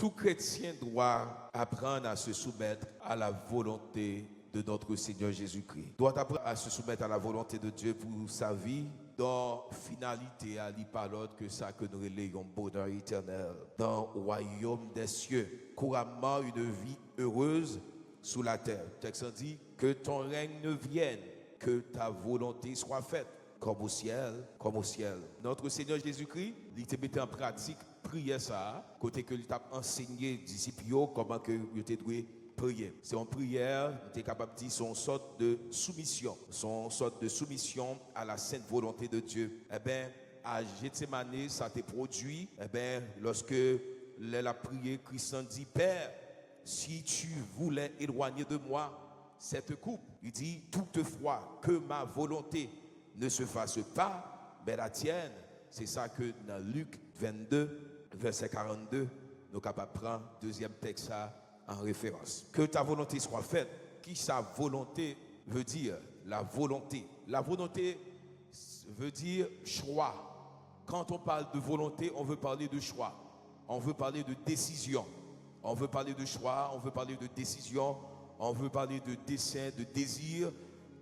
Tout chrétien doit apprendre à se soumettre à la volonté de notre Seigneur Jésus-Christ. Doit apprendre à se soumettre à la volonté de Dieu pour sa vie, dans finalité à l'y parler que ça que nous relayons bonheur éternel dans le royaume des cieux. Couramment une vie heureuse sous la terre. Le texte dit que ton règne vienne, que ta volonté soit faite, comme au ciel, comme au ciel. Notre Seigneur Jésus-Christ, il te mettait en pratique prière ça, côté que il t'a enseigné disciples comment que il te doit prier. C'est une prière, tu es capable de dire son sorte de soumission, son sorte de soumission à la sainte volonté de Dieu. Eh bien, à Gethsemane, ça t'a produit, eh bien, lorsque la prière, Christ dit, Père, si tu voulais éloigner de moi cette coupe, il dit, toutefois, que ma volonté ne se fasse pas, mais la tienne. C'est ça que dans Luc 22, verset 42, nous sommes capables de prendre deuxième texte ça en référence. Que ta volonté soit faite. Qui sa volonté veut dire? La volonté. La volonté veut dire choix. Quand on parle de volonté, on veut parler de choix. On veut parler de décision. On veut parler de choix, on veut parler de décision, on veut parler de dessein, de désir,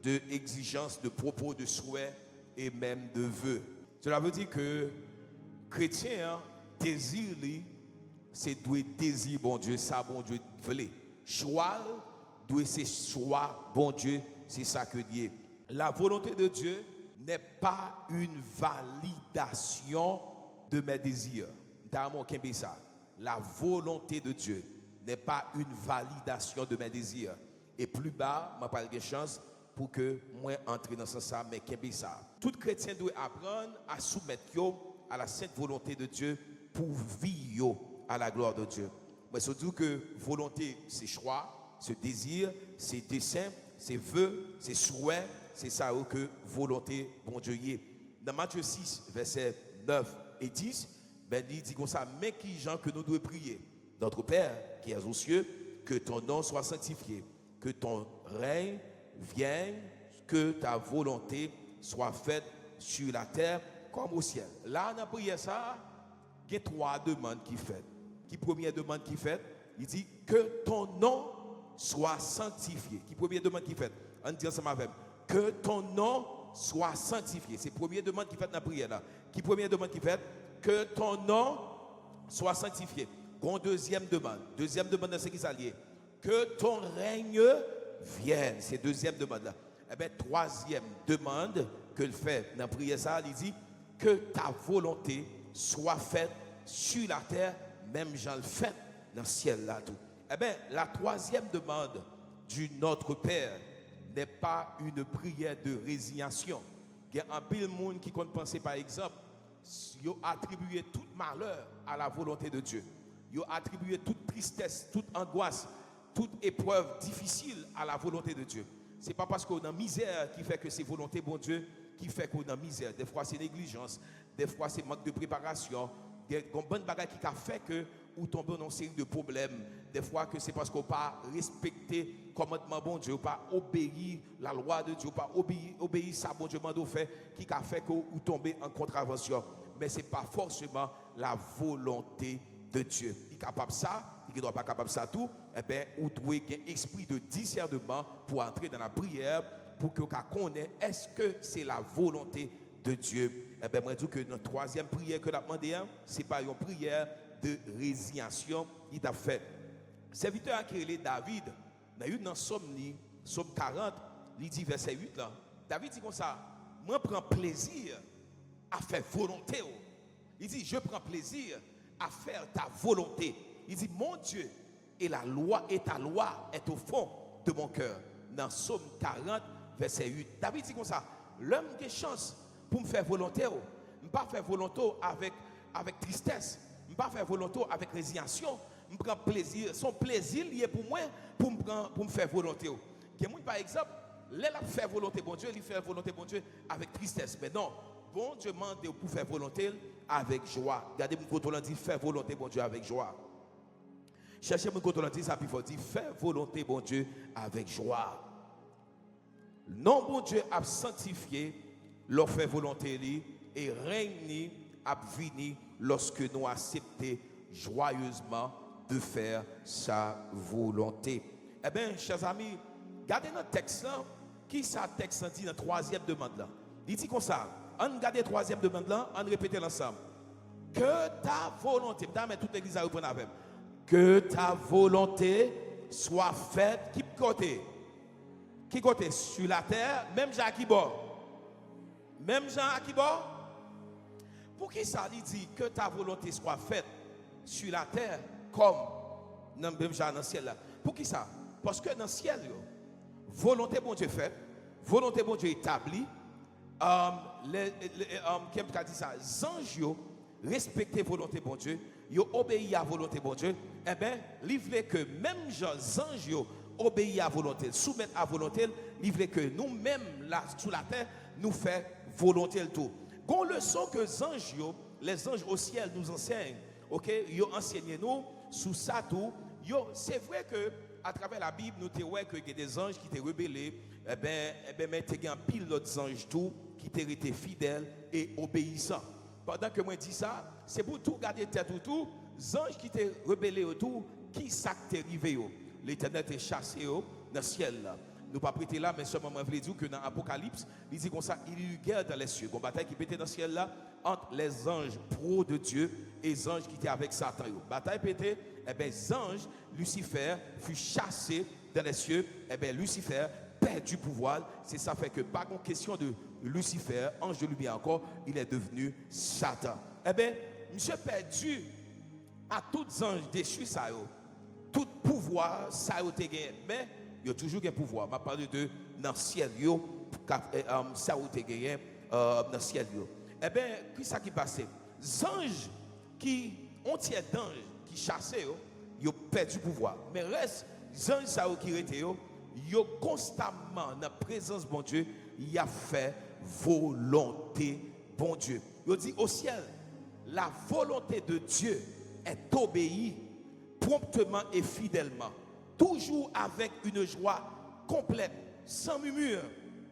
de exigence, de propos, de souhait et même de vœux. Cela veut dire que chrétien, désir, c'est doué désir, bon Dieu, ça, bon Dieu, voulait. Choix, doué, c'est choix, bon Dieu, c'est ça que Dieu. La volonté de Dieu n'est pas une validation de mes désirs. Ça. La volonté de Dieu n'est pas une validation de mes désirs. Et plus bas, je parle de chance pour que moi entre dans ce sens, mais qu'est-ce ça? Tout chrétien doit apprendre à soumettre à la sainte volonté de Dieu pour vivre à la gloire de Dieu. Mais je dis que volonté, c'est choix, c'est désir, c'est dessein, c'est vœu, c'est souhait, c'est ça que volonté, bon Dieu y est. Dans Matthieu 6, versets 9 et 10, ben, il dit comme ça, mais qui gens que nous devons prier? Notre Père qui est aux cieux, que ton nom soit sanctifié, que ton règne vienne, que ta volonté soit faite sur la terre comme au ciel. Là, on a prié ça, il y a trois demandes qui fait. Qui première demande qui fait? Il dit que ton nom soit sanctifié. Qui première demande qui fait? On dit ensemble avec que ton nom soit sanctifié. C'est la première demande qui fait dans la prière là. Qui première demande qui fait? Que ton nom soit sanctifié. Deuxième demande. Deuxième demande, c'est qui s'allie? Que ton règne vienne. C'est deuxième demande là. Eh bien, troisième demande que le fait dans la prière ça, il dit que ta volonté soit faite sur la terre, même j'en le fais dans le ciel là tout. Eh bien, la troisième demande du Notre Père n'est pas une prière de résignation. Il y a un pile monde qui compte penser par exemple, ils ont attribué tout malheur à la volonté de Dieu. Ils ont attribué toute tristesse, toute angoisse, toute épreuve difficile à la volonté de Dieu. Ce n'est pas parce qu'on a misère qui fait que c'est volonté bon Dieu qui fait qu'on a misère. Des fois c'est négligence, des fois c'est manque de préparation. Il y a une bonne bagarre qui a fait que ou tomber dans une série de problèmes. Des fois que c'est parce qu'on n'a pas respecté le commandement bon Dieu, pas obéi la loi de Dieu, pas obéi ça bon Dieu m'a fait, qui a fait que vous tombez en contravention. Mais ce n'est pas forcément la volonté de Dieu. Il est capable de ça, il ne doit pas capable de ça tout. Eh bien, vous devez avoir un esprit de discernement pour entrer dans la prière, pour que vous connaissiez est-ce que c'est la volonté de Dieu. Eh bien, moi, je dis que notre troisième prière que nous avons demandé, ce n'est pas une prière de résignation. Il a fait. Serviteur qui est David, dans Somme 40, il dit verset 8 là. David dit comme ça, moi prends plaisir à faire volonté. Il dit, je prends plaisir à faire ta volonté. Il dit, mon Dieu, et la loi et ta loi est au fond de mon cœur. Dans Somme 40, verset 8. David dit comme ça, l'homme qui a chance pour me faire volonté, je ne pas faire volonté avec tristesse, je ne pas faire volonté avec résignation, je prends plaisir, son plaisir lié pour moi, pour me faire volonté. Par exemple, là, faire volonté bon Dieu, il fait volonté bon Dieu avec tristesse. Mais non, bon Dieu demande pour faire volonté avec joie. Regardez mon côté, on dit faire volonté bon Dieu avec joie. Cherchez mon côté, on dit ça, puis il faut dire faire volonté bon Dieu avec joie. Non, bon Dieu a sanctifié leur fait volonté et règne a vini lorsque nous acceptons joyeusement de faire sa volonté. Eh bien, chers amis, regardez notre texte là, qui ça texte dit dans la troisième demande là. Il dit comme ça, on regarde la troisième demande là, on répète l'ensemble. Que ta volonté, mais toute l'église a repris avec. Que ta volonté soit faite, qui côté? Qui côté? Sur la terre, même Jean qui bord. Même Jean qui bord. Pour qui ça dit que ta volonté soit faite sur la terre comme dans même Jean dans le ciel là? Pour qui ça? Parce que dans le ciel, volonté bon Dieu faite, volonté bon Dieu établie, qui a dit ça? Les anges respecter volonté bon Dieu, ils obéissent à volonté bon Dieu, eh bien, il veut que même les anges obéissent à volonté, soumettent à volonté, il veut que nous-mêmes là sur la terre, nous faisons volonté le tout. Gon leçon que les anges au ciel nous enseignent, OK, ils enseignent nous sous ça tout. C'est vrai que à travers la Bible, nous voyons que y a des anges qui étaient rebellés, mais il y a un pile d'autres anges tout qui étaient fidèles et obéissants. Pendant que moi dis ça, c'est pour tout garder tête autour, les anges qui étaient rebellés autour, qui s'est arrivé. L'Éternel était chassé dans le ciel là. Nous pas prêter là, mais seulement je voulais dire que dans l'Apocalypse, il dit comme ça, il y a eu guerre dans les cieux. Une bataille qui pétait dans le ciel là, entre les anges pro de Dieu et les anges qui étaient avec Satan. Bataille pété, eh bien, les anges, Lucifer, fut chassé dans les cieux, eh bien, Lucifer perd du pouvoir. C'est ça fait que, pas une question de Lucifer, ange de lumière encore, il est devenu Satan. Eh bien, monsieur perdu à tous les anges déchus, ça, tout pouvoir, ça a été gagné. Mais, il y a toujours un pouvoir. Je parle de dans le ciel, ça a été gagné dans le ciel. Eh bien, qu'est-ce qui passe? Les anges qui ont tiré d'anges, qui chassaient, ils ont perdu du pouvoir. Mais reste, les anges qui étaient, ils ont constamment, dans la présence de bon Dieu, ils ont fait volonté bon Dieu. Ils ont dit au ciel, la volonté de Dieu est obéie promptement et fidèlement. Toujours avec une joie complète, sans murmure,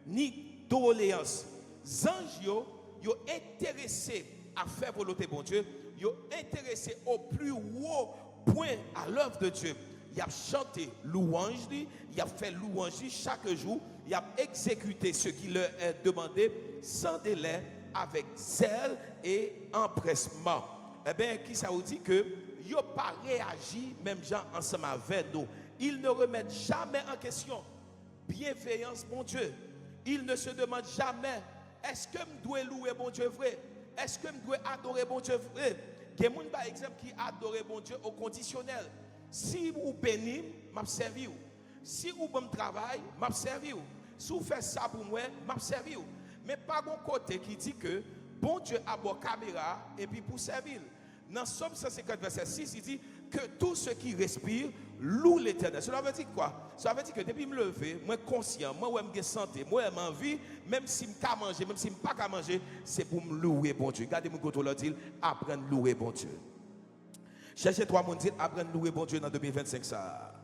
ni doléance. Les anges, ils sont intéressés à faire volonté bon Dieu, ils sont intéressés au plus haut point à l'œuvre de Dieu. Ils ont chanté louange, ils ont fait louange chaque jour, ils ont exécuté ce qui leur est demandé sans délai, avec zèle et empressement. Eh bien, qui ça vous dit que ils n'ont pas réagi, même gens ensemble avec nous. Ils ne remettent jamais en question bienveillance, mon Dieu. Ils ne se demandent jamais, est-ce que je dois louer mon Dieu vrai? Est-ce que je dois adorer mon Dieu vrai? Il y a des gens, par exemple, qui adorent mon Dieu au conditionnel. Si vous bénissez, je vais servir. Si vous bon travail, je vais servir. Si vous faites ça pour moi, je vais servir. Mais pas mon côté qui dit que bon Dieu a une caméra et puis pour servir. Dans Somme 150, verset 6, il dit que tout ce qui respire loue l'Éternel. Cela veut dire quoi? Cela veut dire que depuis me lever, moi conscient, moi j'ai santé, moi j'ai envie, même si je ne peux pas manger, même si je ne peux pas manger, c'est pour me louer bon Dieu. Regardez mon côté là, dit apprendre à louer bon Dieu. Cherchez trois monde dit apprendre à louer bon Dieu dans 2025 ça.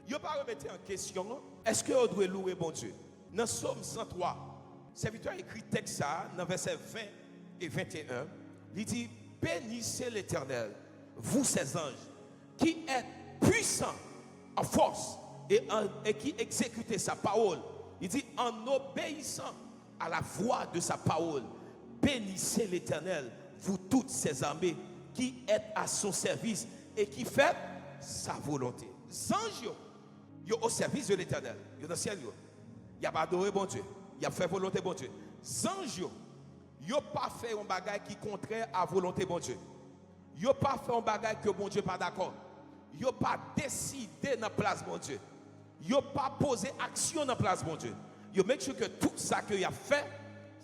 Yo pas remettre en question, est-ce que on doit louer bon Dieu? Dans Somme 103, serviteur écrit texte ça dans verset 20 et 21, il dit bénissez l'Éternel, vous ses anges, qui êtes puissants en force et qui exécutez sa parole. Il dit en obéissant à la voix de sa parole, bénissez l'Éternel, vous toutes ses armées, qui êtes à son service et qui faites sa volonté. Les anges, ils sont au service de l'Éternel. Ils sont dans le ciel. Ils ont adoré bon Dieu. Ils ont fait volonté bon Dieu. Les anges, ils n'ont pas fait un bagage qui est contraire à la volonté de bon Dieu. Ils n'ont pas fait un bagage que bon Dieu n'est pas d'accord. Ils n'ont pas décidé dans la place de bon Dieu. Ils n'ont pas posé action dans la place de bon Dieu. Ils ont make sure que tout ça qu'il a fait,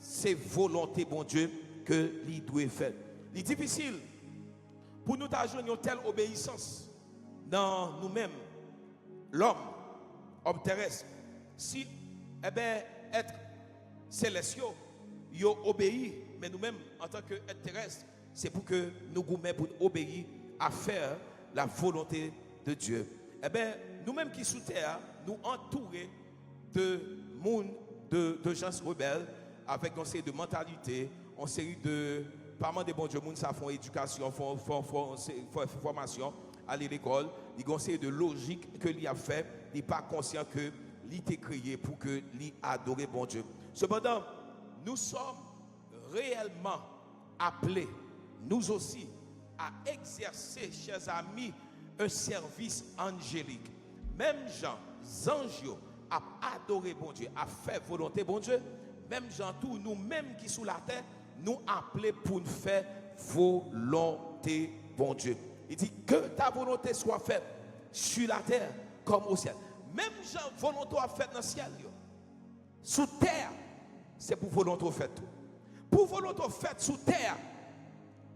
c'est volonté de bon Dieu que il doit faire. Il est difficile pour nous d'avoir une telle obéissance dans nous-mêmes, l'homme, homme terrestre. Si, être célestiaux, ils obéissent, mais nous-mêmes, en tant qu'être terrestre, c'est pour que nous pour obéir à faire la volonté de Dieu. Nous-mêmes qui sous terre, nous entourés de monde, de gens rebelles, avec une série de mentalités, une série de, pas mal de bons dieux, ça font éducation, font formation, aller à l'école, il a conseillé de logique que lui a fait, il n'est pas conscient que lui était créé pour que lui adore bon Dieu. Cependant, nous sommes réellement appelés, nous aussi, à exercer, chers amis, un service angélique. Même Jean, anges, a adoré bon Dieu, a fait volonté bon Dieu. Même Jean, tout nous-mêmes qui sous la terre, nous appelés pour nous faire volonté bon Dieu. Il dit que ta volonté soit faite sur la terre comme au ciel. Même Jean, volonté a faite dans le ciel. Sous terre, c'est pour volonté faite. Pour volonté faite sous terre,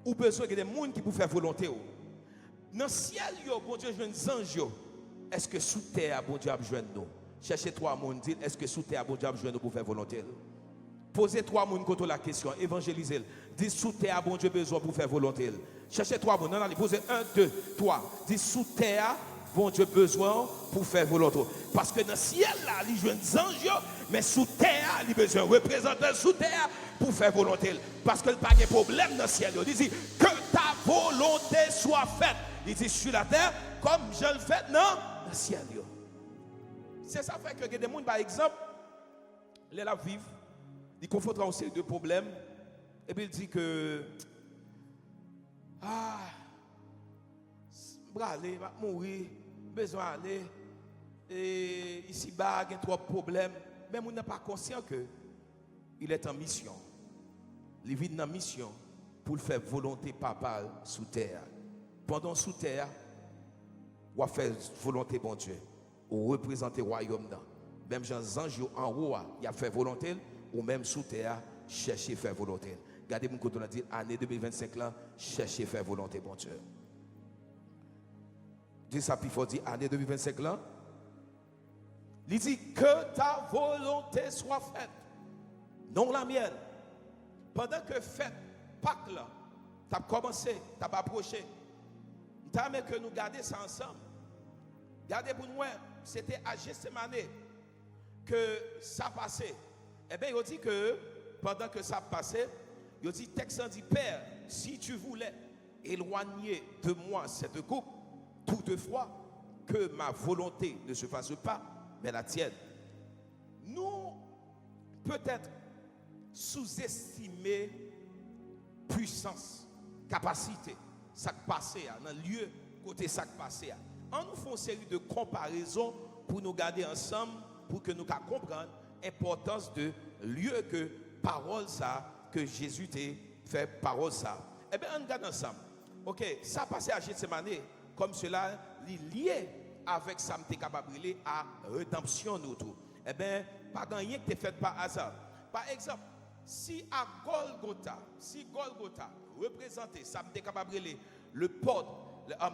ou besoin de des gens qui pour faire volonté. Dans le ciel, bon Dieu, je des anges. Est-ce que sous terre, bon Dieu, a besoin de nous? Cherchez trois monde, dit, est-ce que sous terre, bon Dieu, a besoin de nous pour faire volonté? Posez trois monde contre la question, évangélisez. Dites sous terre, bon Dieu, besoin pour faire volonté. Cherchez trois monde, non, allez, posez 1, 2, 3. Dites sous terre, bon Dieu, besoin pour faire volonté. Parce que dans le ciel, là, il joue des anges, mais sous terre, il a besoin de représenter sous terre pour faire volonté. Parce que il n'y a pas de problème dans le ciel. Il dit que ta volonté soit faite. Il dit sur la terre, comme je le fais dans le ciel. C'est ça fait que des gens, par exemple, les la vivent, ils confrontent aussi de problèmes, et puis il dit que je vais aller, je vais mourir, besoin d'aller, et ici, il y a trop de problèmes, mais on n'est pas conscient qu'il est en mission. Il vit en mission pour faire volonté papale sous terre. Pendant sous terre, on va faire volonté bon Dieu. Ou représenter le royaume. Même Jean anges en haut, il a fait volonté, ou même sous terre, chercher faire volonté. Regardez mon côté, on a dit, année 2025 là, chercher faire volonté, bon Dieu. Dis ça, puis il faut dire, année 2025 là, il dit que ta volonté soit faite, non la mienne. Pendant que fête Pâques là, tu as commencé, tu as approché, tu as aimé que nous gardions ça ensemble. Regardez pour nous, c'était à Gethsemane que ça passait. Eh bien, il dit que pendant que ça passait, il dit, texte dit, Père, si tu voulais éloigner de moi cette coupe, toutefois, que ma volonté ne se fasse pas, mais la tienne. Nous, peut-être, sous-estimer puissance, capacité, ça qui passait dans le lieu, côté ça qui passait. On nous fait une série de comparaisons pour nous garder ensemble, pour que nous comprenions l'importance de lieu que parole ça, que Jésus t'a fait parole ça. Eh bien, on regarde ensemble. Ok, ça passait à Gethsemane, comme cela, lié avec ça, m'était capable de à rédemption nous tout. Eh bien, pas rien que t'es fait par hasard. Par exemple, si à Golgotha, représentait ça, m'était capable de le porte,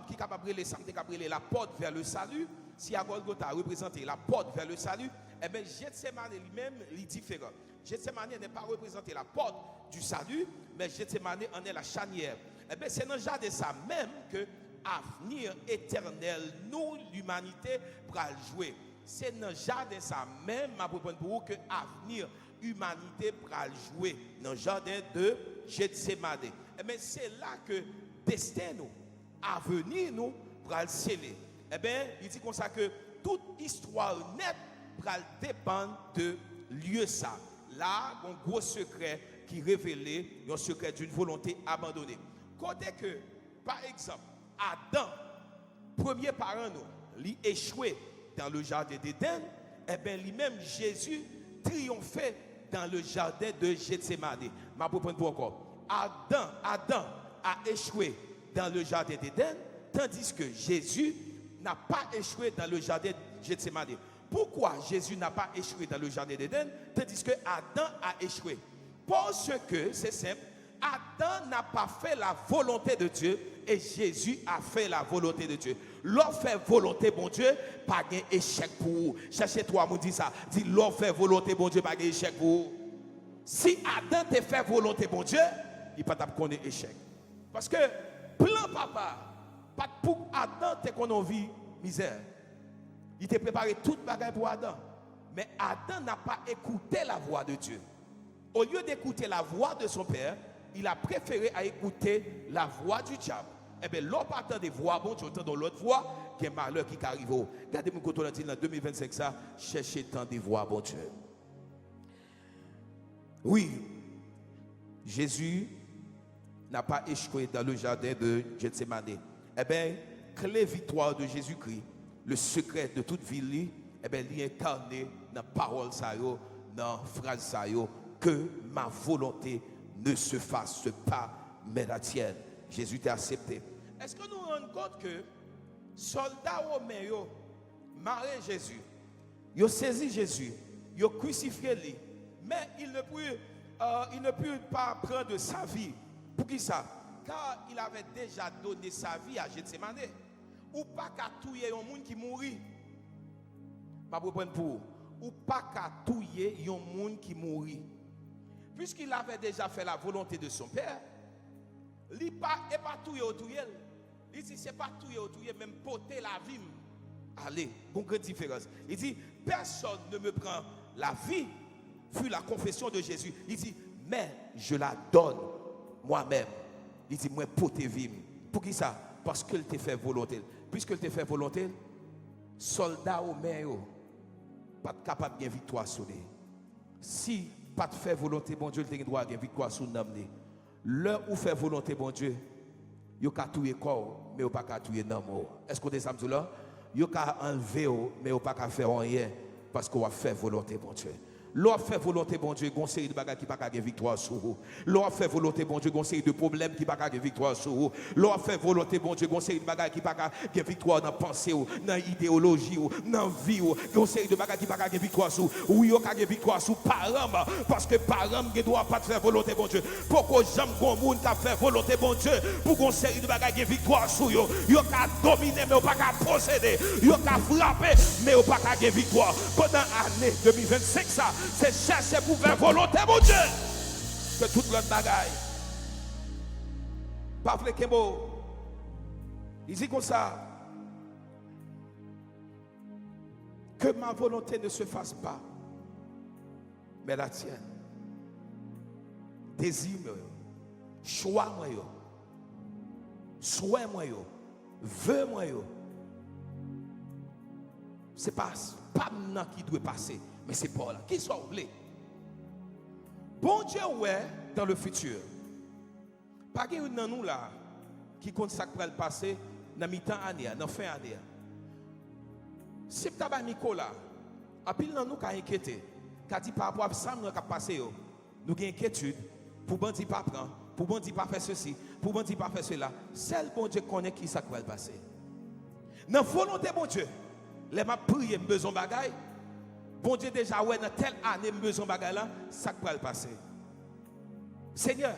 qui est capable de ça, m'était capable de la porte vers le salut. Si à Golgotha représentait la porte vers le salut, eh bien, Gethsemane lui-même est différent. Gethsemane n'est pas représenté la porte du salut, mais Gethsemane en est la charnière. Eh bien, c'est dans le jardin de ça même que l'avenir éternel, nous, l'humanité, pour jouer. C'est dans le jardin de ça même, ma pour vous, que l'avenir humanité pour jouer. Dans le jardin de Gethsemane. Eh bien, c'est là que destin nous, avenir nous, pour le sceller. Eh bien, il dit comme ça que toute histoire nette pour dépendre de lieu ça. Là, un gros secret qui révélait un secret d'une volonté abandonnée. Côté que, par exemple, Adam, premier parent nous, il échoué dans le jardin d'Éden, eh bien, lui-même, Jésus, triomphait dans le jardin de Gethsemane. Je vais prendre encore. Adam a échoué dans le jardin d'Éden, tandis que Jésus n'a pas échoué dans le jardin de Gethsemane. Pourquoi Jésus n'a pas échoué dans le jardin d'Éden, tandis que Adam a échoué? Parce que, c'est simple, Adam n'a pas fait la volonté de Dieu et Jésus a fait la volonté de Dieu. L'on fait volonté, bon Dieu, pas d'échec pour vous. Cherchez-toi, vous dit ça. Dis, l'on fait volonté, bon Dieu, pas d'échec pour vous. Si Adam te fait volonté, bon Dieu, il ne peut pas connaître échec. Parce que, plan papa, pas pour Adam te qu'on vie misère. Il t'a préparé toute bagaille pour Adam. Mais Adam n'a pas écouté la voix de Dieu. Au lieu d'écouter la voix de son père, il a préféré à écouter la voix du diable. eh bien, l'on pas attendre voix, bon Dieu, dans l'autre voix, qu'il y a un malheur qui arrive. Regardez-moi quand on a dit dans 2025 ça, cherchez tant de voix, bon Dieu. Oui, Jésus n'a pas échoué dans le jardin de Gethsemane. Eh bien, clé victoire de Jésus-Christ, le secret de toute vie, eh bien, il est incarné dans la parole, dans la phrase, que ma volonté ne se fasse pas, mais la tienne. Jésus t'a accepté. Est-ce que nous nous rendons compte que soldats romains, marré Jésus, ils ont saisi Jésus, ils ont crucifié lui, mais il ne peut pas prendre sa vie. Pour qui ça? Car il avait déjà donné sa vie à Gethsemane. Ou pas qu'à tuer un monde qui mourit. Pas pour prendre pour. Ou pas qu'à tuer un monde qui mourit. Puisqu'il avait déjà fait la volonté de son Père, il n'est pas tuer au tuer. Il dit, c'est pas tuer au tuer, même porter la vie. Allez, bon grande différence. Il dit, personne ne me prend la vie, fut la confession de Jésus. Il dit, mais je la donne moi-même. Il dit, moi, porter vie. Pour qui ça? Parce qu'il t'a fait volonté. Puisqu'il t'a fait volonté, soldat au main, pas capable de gagner victoire sur lui. Si pas de faire volonté, bon Dieu, il doit gagner victoire sur nous. L'heure où fait volonté, bon Dieu, il a tué corps, mais il n'a pas tué non. Est-ce qu'on est samedi là? Il a enlevé, mais il n'a pas faire rien parce qu'on a fait volonté, bon Dieu. L'on fait volonté, bon Dieu, une série de bagages qui ne pas gagner victoire sur vous. L'on fait volonté, bon Dieu, une série de problèmes qui ne pas gagner victoire sur vous. L'on fait volonté, bon Dieu, une série de bagages qui ne pas gagner victoire dans la pensée, dans l'idéologie, dans la vie, une série de bagages qui ne pas gagner victoire sur vous. Oui, il y a gagner victoire sur parents, parce que parents ne doivent pas faire volonté, bon Dieu. Pourquoi j'aime qu'on monde qui fait volonté, bon Dieu, pour une série de bagages qui victoire sur vous. Il y a qu'à dominer, mais il n'y a pas qu'à posséder. Il y a qu'à frapper, mais il n'y a pas qu'à gagner victoire. Pendant l'année 2025, ça. C'est chercher pour faire volonté, mon Dieu. Que toute l'autre bagaille. Pas fléquer mot. Il dit comme ça. Que ma volonté ne se fasse pas, mais la tienne. Désir, choix, moi, souhait, moi, vœu, moi. C'est pas maintenant qui doit passer. Mais c'est pas là. Qui soit oublié. Bon Dieu, ouais, dans le futur. Pas qu'il y a nous là qui compte ça qui va le passer dans mi-temps année, dans fin année. Si tu as Nicolas, à pile dans nous qui a inquiété, qui a dit par rapport à ça nous qui a passé, nous avons inquiétude pour bandi pas prendre, pour bandi pas faire ceci, pour bandi pas faire cela. Seul bon Dieu connaît qui ça qui va le passer. Dans volonté bon Dieu, les m'a prié besoin bagaille. Bon Dieu déjà ouais dans telle année besoin bagaille là, ça va le passer. Seigneur,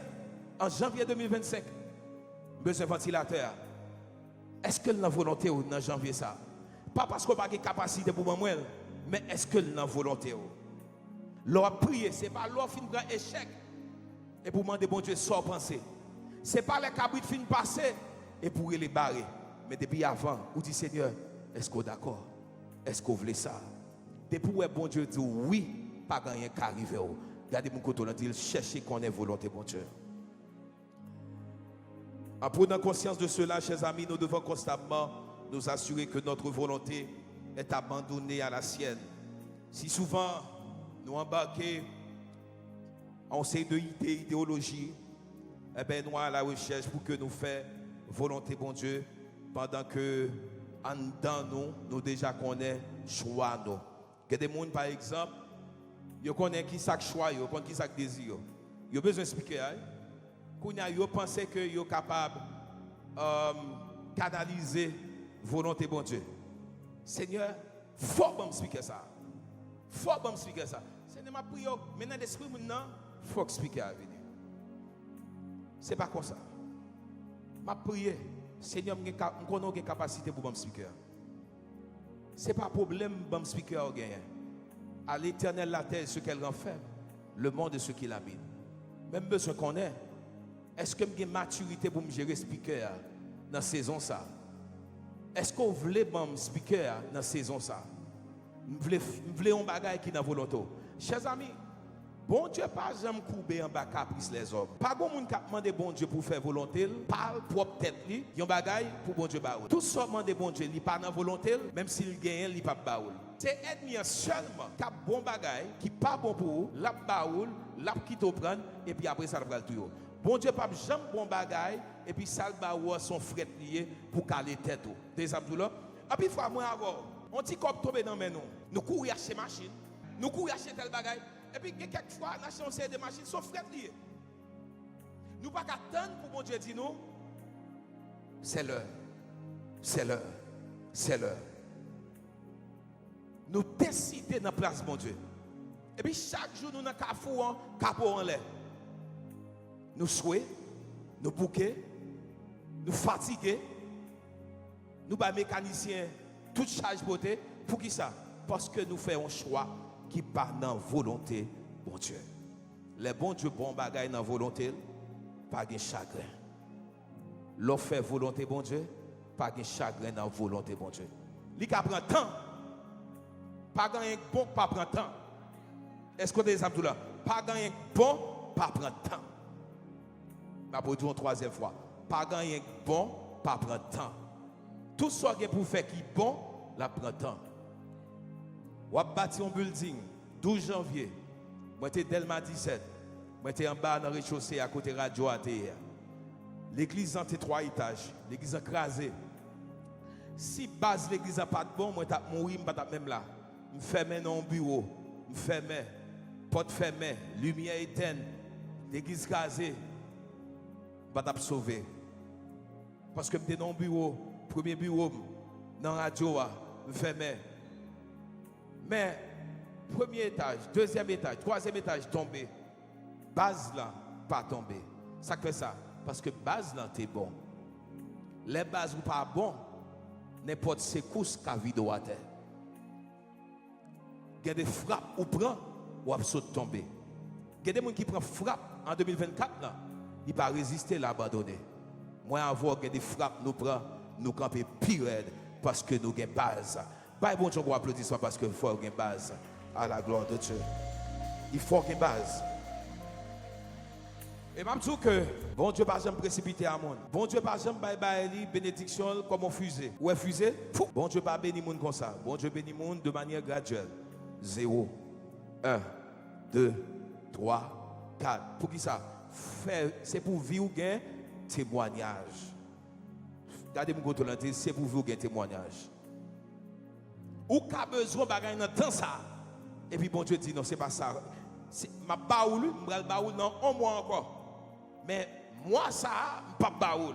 en janvier 2025, besoin ventilateur. Est-ce que la volonté ou dans janvier ça? Pas parce qu'on n'a pas de capacité pour moi, mais est-ce que la volonté ou? L'on prier, c'est pas l'on fin grand échec et pour demander bon Dieu sans penser. C'est pas les cabris fin passer et pour les barrer, mais depuis avant, ou dit Seigneur, est-ce qu'on est d'accord? Est-ce qu'on veut ça? Depuis où bon Dieu dit oui, pas rien qui arrive. Regardez mon côté, on dit chercher qu'on ait volonté, bon Dieu. En prenant conscience de cela, chers amis, nous devons constamment nous assurer que notre volonté est abandonnée à la sienne. Si souvent nous embarquons en série d'idéologie, eh bien, nous à la recherche pour que nous fassions volonté, bon Dieu, pendant que en dedans nous déjà connaissons choix nous. Il y a des gens, par exemple, ils connaissent qui ça choix, ils connaissent qui ça désir. Ils ont besoin d'expliquer. Ils pensent qu'ils sont capables de canaliser volonté bon Dieu. Seigneur, il faut m'expliquer ça. Il faut m'expliquer ça. Seigneur, ma prière, maintenant l'esprit maintenant, il faut expliquer à venir. Ce n'est pas comme ça. Ma prière, Seigneur, je connais une capacité pour m'expliquer. Ce n'est pas un problème pour m'expliquer. À l'éternel la terre, ce qu'elle renferme, le monde et ce qu'il habite. Même besoin qu'on ait. Est-ce que j'ai une maturité pour me gérer speaker dans la saison ça? Est-ce qu'on voulait me speaker dans la saison ça? Vous voulez un bagage qui est dans volonté. Chers amis, Bon Dieu pas jamais couper en bas caprice les hommes. Pas bon monde qui demande bon Dieu pour faire volonté, parle propre tête li, yon bagay pour bon Dieu baoul. Tout ça demande bon Dieu, li pas dans volonté, même s'il gagne, li pas baoul. C'est ennemi seulement qui a bon bagay, qui pas bon pour vous, la baoul, la quitte au prendre et puis après ça va le tout. Bon Dieu pas jamais bon bagay et puis ça le baoul son frère lié pour caler tête. Des abdoula. Et puis fois moi avoir, on dit comme tomber dans mes noms. Nous courir acheter machine, nous courir acheter tel bagay. Et puis, quelquefois, nous avons des machines, sont frères liés. Nous ne pouvons pas attendre pour mon Dieu dire nous. C'est l'heure. C'est l'heure. C'est l'heure. Nous décidons dans la place, mon Dieu. Et puis, chaque jour, nous avons un capot en l'air. Nous souhaitons, nous bouquons, nous fatigués, nous sommes mécaniciens, toute charge beauté. Pour qui ça? Parce que nous faisons un choix qui part dans la volonté, bon Dieu. Les bons Dieu, bon bagaille dans la volonté, pas de chagrin. L'offre fait volonté, bon Dieu, pas de chagrin dans la volonté, bon Dieu. Li ka prend temps. Pas gagner bon, pas prendre temps. Est-ce que vous avez dit là? Pas gagner bon, pas prendre temps. Je vais dire une troisième fois. Pas gagner bon, pas prendre temps. Tout ce qui est pour faire qui est bon, la prend temps. Ou a bâti un building 12 janvier. Moi j'étais Delma 17. Moi j'étais en bas dans le rez-de-chaussée à côté radio ATR. L'église en 3 étages, l'église écrasée. Si base l'église n'a pas de bon, moi je mourir, je suis même là. Je ferme dans un bureau, je ferme, porte fermée, lumière éteinte, l'église écrasée. Je vais sauver. Parce que je suis dans un bureau, premier bureau, dans la radio, je ferme. Mais, premier étage, deuxième étage, troisième étage tombé. Base là, pas tombé. Ça fait ça. Parce que base là, t'es bon. Les bases ou pas bon, n'importe secousse qu'a vide à terre. Il y a des frappes ou prend, ou absolument tomber. Il y a des gens qui prennent frappe en 2024, là, il ne pas résister, l'abandonner. Moi, avant qu'il y ait des frappes, nous prenons, nous camper pire parce que nous avons une base. Bah, bon Dieu, on applaudit ça parce qu'il faut une base à la gloire de Dieu. Il faut une base. Et je dis que bon Dieu pas jamais précipité à monde. Bon Dieu pas jamais bailler bénédiction comme un fusée. Ou un fusée, bon Dieu pas bénir monde comme ça. Bon Dieu bénit monde de manière graduelle. 0, 1, 2, 3, 4. Pour qui ça? C'est pour vivre un témoignage. Regardez mon côté, c'est pour vivre un témoignage. Ou qu'a besoin de dans temps ça. Et puis bon Dieu dit non, c'est pas ça. Ma baoul, m'bral baoul non, un mois encore. Mais moi ça, pas baoul.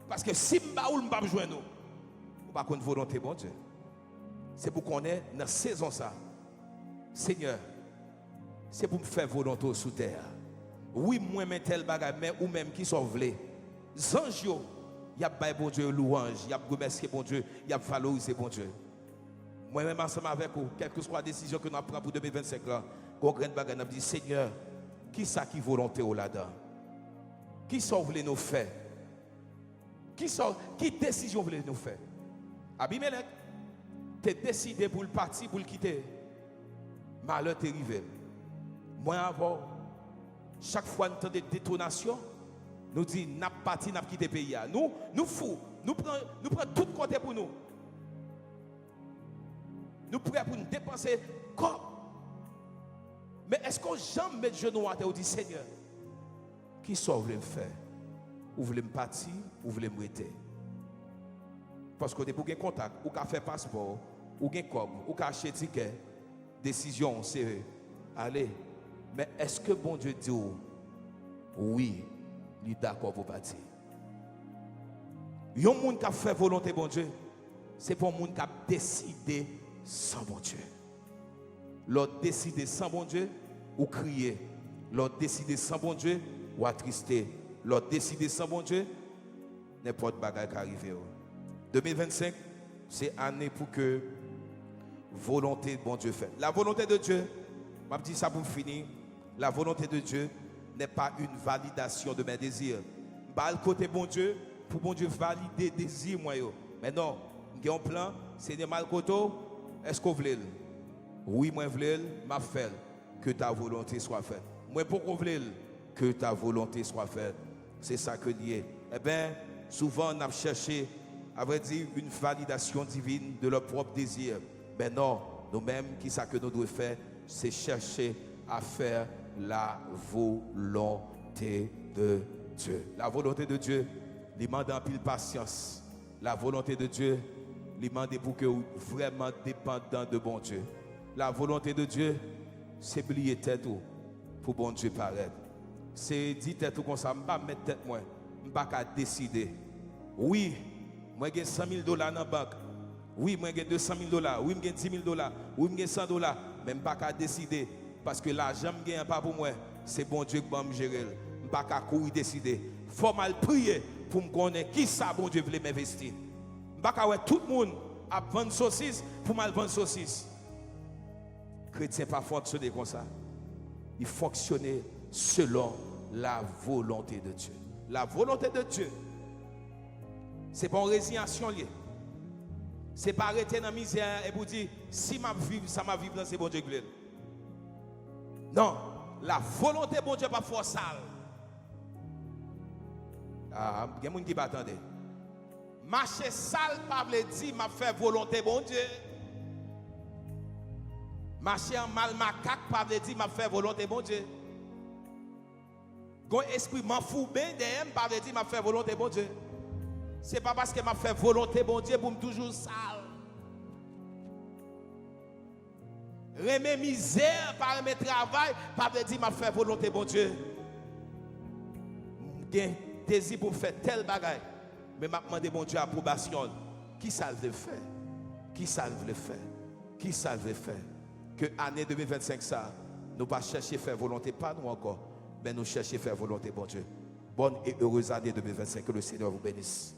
Parce que si baoul m'pas besoin nous. Ou pas qu'on volonté bon Dieu. C'est pour qu'on est dans saison ça. Seigneur, c'est pour me faire volonté sous terre. Oui, moi mais tel bagage mais ou même qui sont vle. Zanjo, y a bail bon Dieu louange, y a remercier bon Dieu, y a valoriser bon Dieu. Moi-même, ensemble avec vous, quelle que soit la décision que nous prenons pour 2025, qu'on graine bagage, nous dit Seigneur, qui ça qui volonté au là-dedans? Qui ça voulez nous faire? Qui décision voulez nous faire? Abimelech, tu as décidé pour le parti, pour le quitter. Malheur t'est arrivé. Moi avant, chaque fois nous entendons des détonations, nous disons, nous avons parti, nous avons quitté le pays. Nous fous, nous prenons tout côté pour nous. Nous prêts pour nous dépenser comme. Mais est-ce qu'on jamais met le genou à terre et dit Seigneur, qui ça vous voulez me faire? Vous voulez me partir ou vous voulez me rester? Parce que pour un contact, ou qu'à faire passeport, ou un com, ou qu'à acheter ticket, décision, c'est allez. Mais est-ce que bon Dieu dit oui, il est d'accord pour partir? Il y a un monde qui a fait volonté, bon Dieu, c'est pour un monde qui a décidé sans bon Dieu. L'autre décider sans bon Dieu ou crier. L'autre décider sans bon Dieu ou attrister. L'autre décider sans bon Dieu, n'importe bagarre qui arrive. 2025, c'est année pour que volonté de bon Dieu fait. La volonté de Dieu, je dis ça pour finir, la volonté de Dieu n'est pas une validation de mes désirs. Je vais côté bon Dieu pour bon Dieu valider des désirs. Mais non, j'ai un plan, c'est de mal côté. Est-ce que vous voulez? Oui, moi je veux, je fais. que ta volonté soit faite. Moi, pour qu'on veuille que ta volonté soit faite. C'est ça que lié. Eh bien, souvent, on a cherché, à vrai dire, une validation divine de leur propre désir. Mais non, nous-mêmes, qui ça que nous devons faire, c'est chercher à faire la volonté de Dieu. La volonté de Dieu, il demande en pile patience. La volonté de Dieu, il demande pour que vous vraiment dépendant de bon Dieu. La volonté de Dieu, c'est oublier tête pour bon Dieu paraître. C'est dire tête comme ça, je ne vais pas mettre tête moi, je ne vais pas décider. Oui, moi j'ai $100,000 dans la banque. Oui, moi j'ai $200,000. Oui, j'ai $10,000. Oui, j'ai $100. Mais je ne vais pas décider. Parce que l'argent ne gagne pas pour moi. C'est bon Dieu qui va me gérer. Je ne vais pas courir décider. Il faut mal prier pour me connaître qui ça bon Dieu veut m'investir. Je ne vais pas tout le monde à vendre saucisse pour mal vendre saucisse. Chrétien pas fonctionner comme ça. Il fonctionne selon la volonté de Dieu. La volonté de Dieu, c'est pas une résignation liée. C'est pas arrêter dans la misère et pour dire si ma vie, ça m'a vivre dans c'est bon Dieu. Non, la volonté de bon Dieu pas force sale. Ah, il y a des gens qui m'attendent. Marcher sale pas veut dire m'a fait volonté bon Dieu. Marcher en mal macaque pas veut dire m'a fait volonté bon Dieu. Gon esprit m'en fout bien derrière pas veut dire m'a fait volonté bon Dieu. C'est pas parce que m'a fait volonté bon Dieu pour me toujours sale. Remet misère par remet travail pas veut dire m'a fait volonté bon Dieu. J'ai désir pour faire tel bagaille mais m'a demandé bon Dieu approbation. Qui ça veut faire? Qui ça veut faire? Qui ça veut faire? Que année 2025 ça, nous pas chercher faire volonté pas nous encore, mais nous chercher faire volonté bon Dieu. Bonne et heureuse année 2025, que le Seigneur vous bénisse.